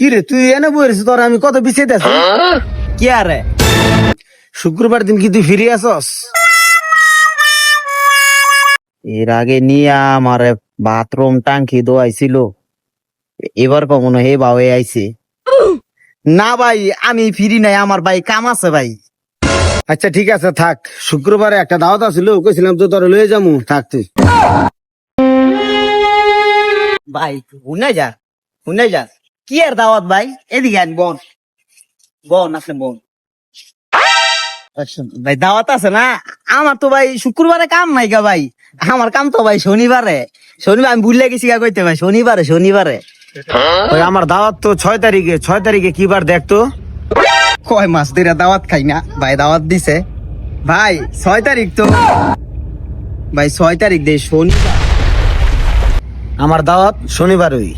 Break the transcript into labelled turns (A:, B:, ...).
A: কি রে তুই এনে বইছিস তোর আমি কত পিছিয়ে আছি
B: কি আরে
A: শুক্রবার দিন কি তুই ফিরে আসস?
B: এর আগে নিয়ে আমার বাথরুম টাঙ্কি দোয়াইছিল, এবার কখনো হে বাউে আইছে। না ভাই আমি ফিরি নাই, আমার ভাই কাম আছে ভাই।
A: আচ্ছা ঠিক আছে থাক, শুক্রবারে একটা দাওয়াত আছিল, কইছিলাম তো তোর লয়ে যামু, থাক তুই।
B: ভাই শুনে যা কি আর দাওয়াত ভাই, এদিকে আন বোন বোন আসলে বোন ভাই দাওয়াত আছে না। আমার তো ভাই শুক্রবারে কাম নাই গা ভাই, আমার কাম তো ভাই শনিবারে। আমি ভুলে গেছি গা কইতে ভাই, শনিবারে
A: ওই আমার দাওয়াত তো 6 তারিখে। 6 তারিখে কি বার দেখতো?
B: কয় মাস ধরে দাওয়াত খাই না ভাই, দাওয়াত দিছে ভাই 6 তারিখ তো ভাই, 6 তারিখ দে শনিবার।
A: আমার দাওয়াত শনিবার ওই